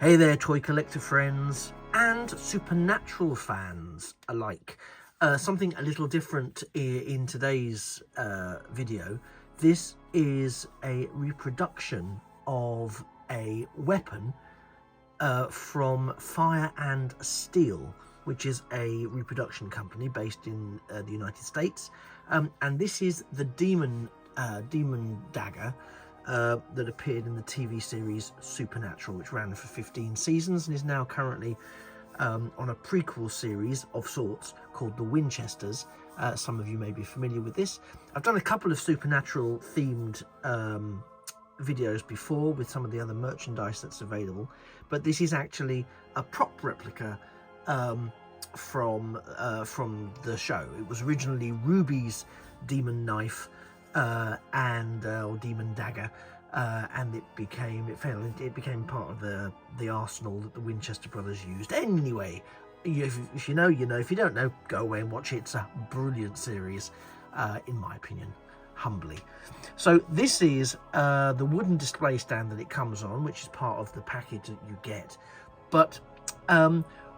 Hey there, toy collector friends and supernatural fans alike. Something a little different in today's video. This is a reproduction of a weapon from Fire and Steel, which is a reproduction company based in the United States. And this is the Demon Dagger that appeared in the TV series Supernatural, which ran for 15 seasons and is now currently on a prequel series of sorts called The Winchesters. Some of you may be familiar with this. I've done a couple of Supernatural themed videos before with some of the other merchandise that's available, but this is actually a prop replica from the show. It was originally Ruby's demon knife or demon dagger, and it became part of the arsenal that the Winchester brothers used. Anyway, if you know, you know. If you don't know, go away and watch it. It's a brilliant series, in my opinion, humbly. So this is the wooden display stand that it comes on, which is part of the package that you get. But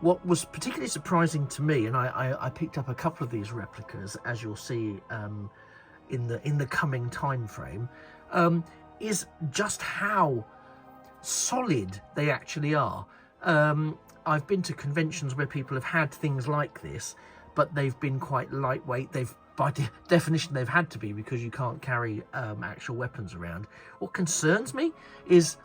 what was particularly surprising to me, and I picked up a couple of these replicas, as you'll see in the coming time frame, is just how solid they actually are. I've been to conventions where people have had things like this, but they've been quite lightweight. By definition, they've had to be, because you can't carry actual weapons around. What concerns me is,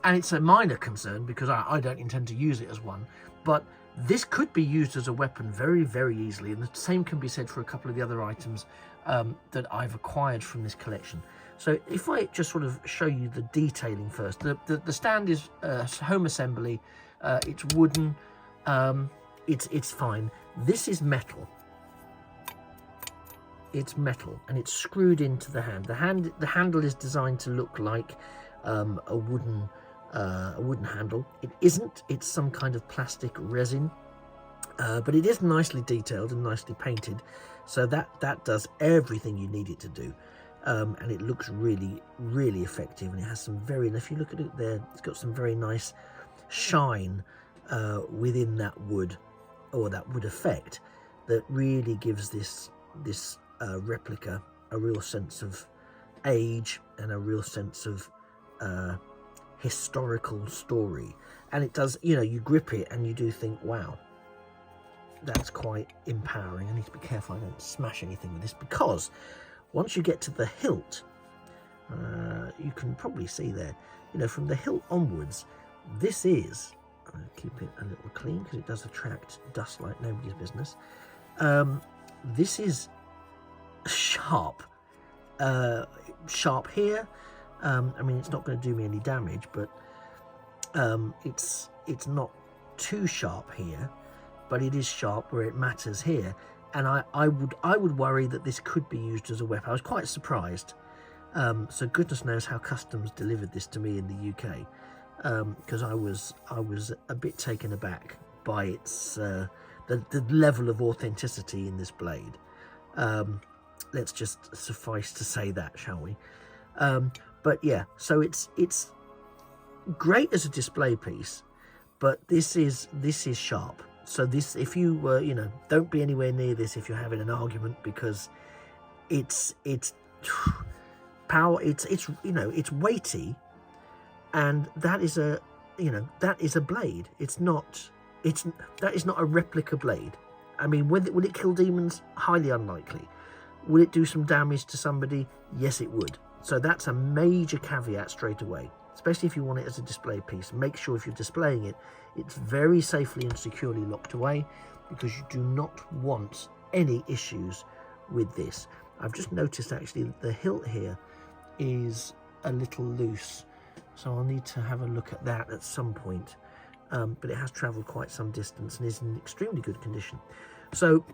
and it's a minor concern because I don't intend to use it as one, but this could be used as a weapon very, very easily, and the same can be said for a couple of the other items that I've acquired from this collection. So if I just sort of show you the detailing first, the stand is home assembly. It's wooden. It's fine. This is metal. It's metal, and it's screwed into the hand. The handle is designed to look like a wooden handle. It isn't. It's some kind of plastic resin, but it is nicely detailed and nicely painted, so that does everything you need it to do. And it looks really, really effective, and it has some very, and if you look at it there, it's got some very nice shine within that wood, or that wood effect, that really gives this replica a real sense of age and a real sense of historical story. And it does, you know, you grip it and you do think, wow, that's quite empowering. I need to be careful I don't smash anything with this, because once you get to the hilt, you can probably see there, you know, from the hilt onwards, this is, I'll keep it a little clean because it does attract dust like nobody's business. This is sharp, sharp here. I mean, it's not going to do me any damage, but it's not too sharp here, but it is sharp where it matters here. And I would worry that this could be used as a weapon. I was quite surprised. So goodness knows how customs delivered this to me in the UK, because I was a bit taken aback by its the level of authenticity in this blade. Let's just suffice to say that, shall we? But yeah, so it's great as a display piece, but this is sharp. So this, if you were, you know, don't be anywhere near this if you're having an argument, because it's power. It's you know, it's weighty, and that is a, you know, that is a blade. That is not a replica blade. I mean, will it kill demons? Highly unlikely. Will it do some damage to somebody? Yes, it would. So that's a major caveat straight away, especially if you want it as a display piece. Make sure if you're displaying it, it's very safely and securely locked away, because you do not want any issues with this. I've just noticed actually that the hilt here is a little loose, so I'll need to have a look at that at some point. But it has travelled quite some distance and is in extremely good condition. So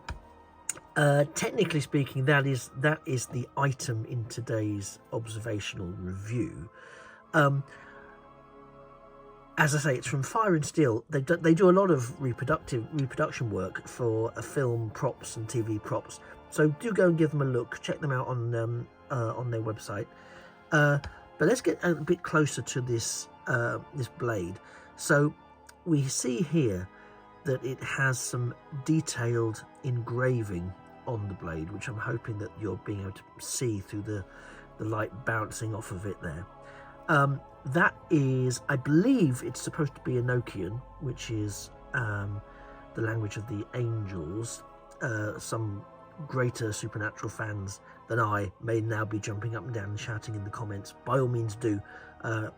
technically speaking, that is the item in today's observational review. As I say, it's from Fire and Steel. They do a lot of reproduction work for film props and TV props. So do go and give them a look. Check them out on their website. But let's get a bit closer to this this blade. So we see here that it has some detailed engraving on the blade, which I'm hoping that you're being able to see through the light bouncing off of it there. That is, I believe it's supposed to be Enochian, which is the language of the angels. Some greater supernatural fans than I may now be jumping up and down and shouting in the comments. By all means do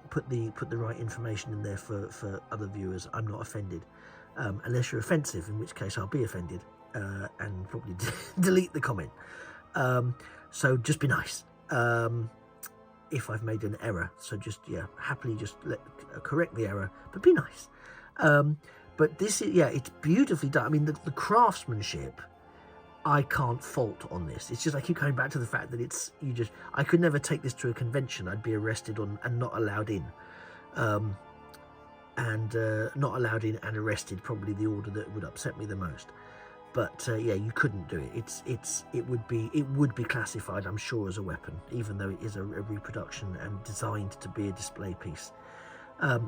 put the right information in there for other viewers. I'm not offended, unless you're offensive, in which case I'll be offended and probably delete the comment. So just be nice if I've made an error. So just, yeah, happily just correct the error, but be nice. But this is, yeah, it's beautifully done. I mean, the craftsmanship, I can't fault on this. It's just I keep coming back to the fact that it's, I could never take this to a convention. I'd be arrested and not allowed in. Not allowed in and arrested, probably the order that would upset me the most. But yeah, you couldn't do it. It would be classified, I'm sure, as a weapon, even though it is a reproduction and designed to be a display piece.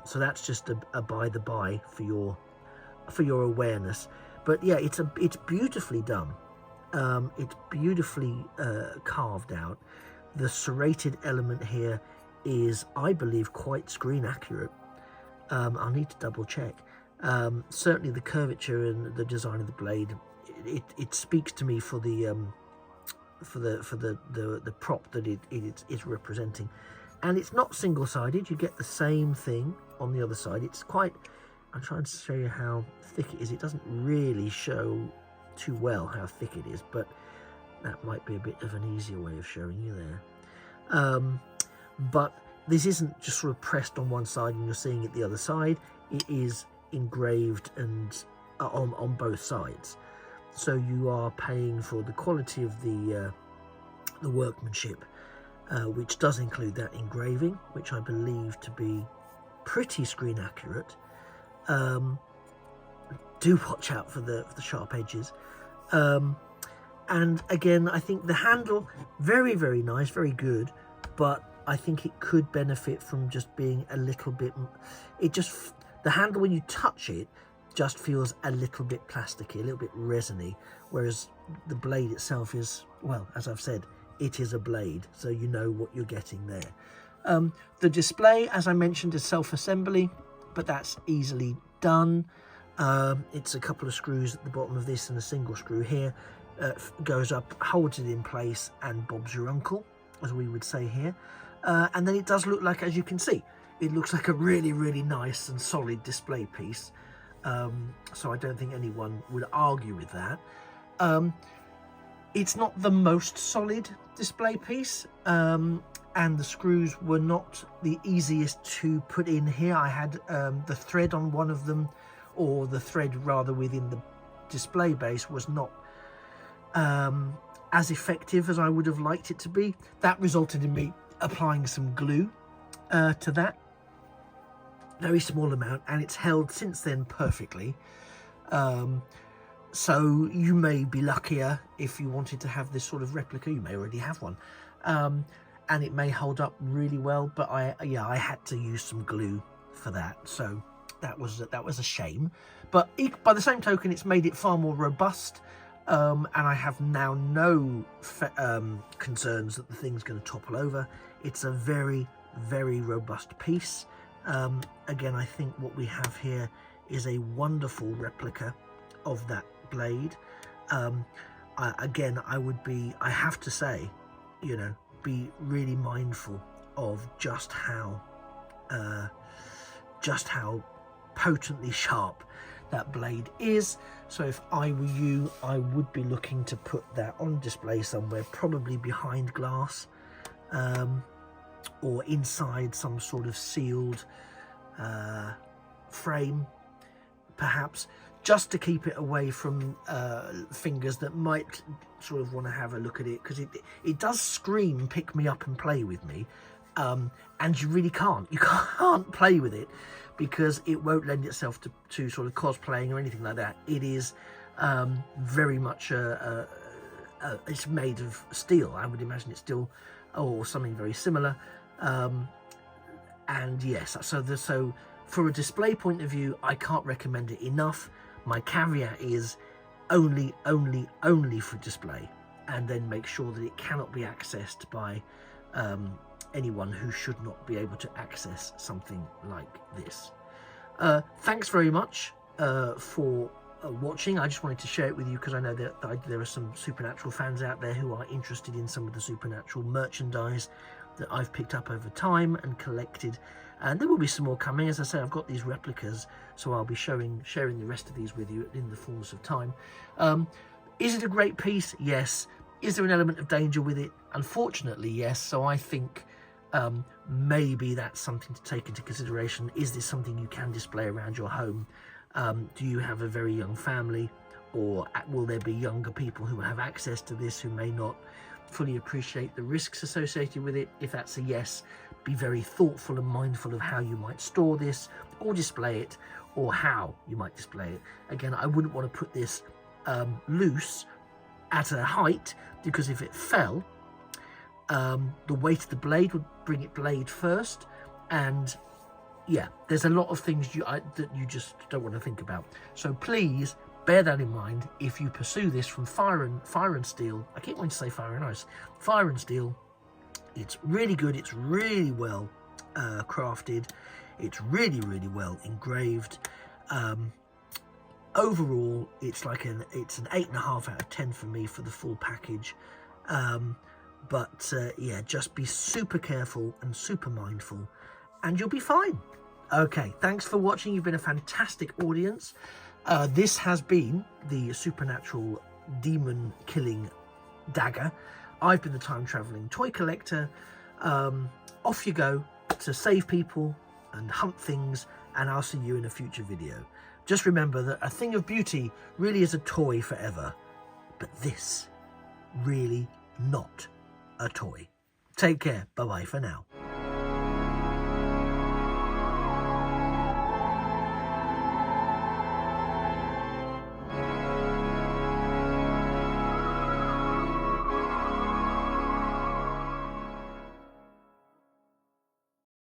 So that's just a by the by for your awareness. But yeah, it's beautifully done. It's beautifully carved out. The serrated element here is, I believe, quite screen accurate. I'll need to double check. Certainly the curvature and the design of the blade, it speaks to me for the prop that it is representing. And it's not single-sided. You get the same thing on the other side. It's quite, I'm trying to show you how thick it is. It doesn't really show too well how thick it is, but that might be a bit of an easier way of showing you there. But this isn't just sort of pressed on one side and you're seeing it the other side. It is engraved and on both sides. So you are paying for the quality of the workmanship, which does include that engraving, which I believe to be pretty screen accurate. Do watch out for the sharp edges. And again, I think the handle, very, very nice, very good, but I think it could benefit from just being a little bit, the handle, when you touch it, just feels a little bit plasticky, a little bit resiny, whereas the blade itself is, well, as I've said, it is a blade, so you know what you're getting there. The display, as I mentioned, is self-assembly, but that's easily done. It's a couple of screws at the bottom of this and a single screw here. Goes up, holds it in place, and Bob's your uncle, as we would say here. And then it does look like, as you can see, it looks like a really, really nice and solid display piece. So I don't think anyone would argue with that. It's not the most solid display piece, and the screws were not the easiest to put in here. I had the thread on one of them, or the thread rather within the display base was not as effective as I would have liked it to be. That resulted in me applying some glue to that, very small amount, and it's held since then perfectly. So you may be luckier if you wanted to have this sort of replica. You may already have one, and it may hold up really well, but I had to use some glue for that, so that was a shame. But by the same token, it's made it far more robust, and I have now no concerns that the thing's going to topple over. It's a very, very robust piece. Again, I think what we have here is a wonderful replica of that blade. Again, I have to say, be really mindful of just how potently sharp that blade is. So if I were you, I would be looking to put that on display somewhere, probably behind glass, or inside some sort of sealed frame, perhaps, just to keep it away from fingers that might sort of want to have a look at it, because it does scream pick me up and play with me, and you really can't play with it because it won't lend itself to sort of cosplaying or anything like that. It is very much it's made of steel. I would imagine it's steel or something very similar, and yes, so For a display point of view, I can't recommend it enough. My caveat is only for display, and then make sure that it cannot be accessed by anyone who should not be able to access something like this. Thanks very much for watching. I just wanted to share it with you because I know that there are some Supernatural fans out there who are interested in some of the Supernatural merchandise that I've picked up over time and collected, and there will be some more coming. As I say, I've got these replicas, so I'll be sharing the rest of these with you in the fullness of time. Is it a great piece? Yes. Is there an element of danger with it? Unfortunately, yes. So I think maybe that's something to take into consideration. Is this something you can display around your home? Do you have a very young family, or will there be younger people who have access to this who may not fully appreciate the risks associated with it? If that's a yes, be very thoughtful and mindful of how you might store this or display it, or how you might display it. Again, I wouldn't want to put this loose at a height, because if it fell, the weight of the blade would bring it blade first, and yeah, there's a lot of things that you just don't want to think about. So please bear that in mind if you pursue this from Fire and Steel. I keep wanting to say Fire and Ice. Fire and Steel. It's really good. It's really well crafted. It's really well engraved. Overall, it's an 8.5 out of 10 for me for the full package. Yeah, just be super careful and super mindful, and you'll be fine. Okay, thanks for watching. You've been a fantastic audience. This has been the Supernatural demon killing dagger. I've been the time traveling toy collector. Off you go to save people and hunt things, and I'll see you in a future video. Just remember that a thing of beauty really is a toy forever, but this really not a toy. Take care. Bye bye for now.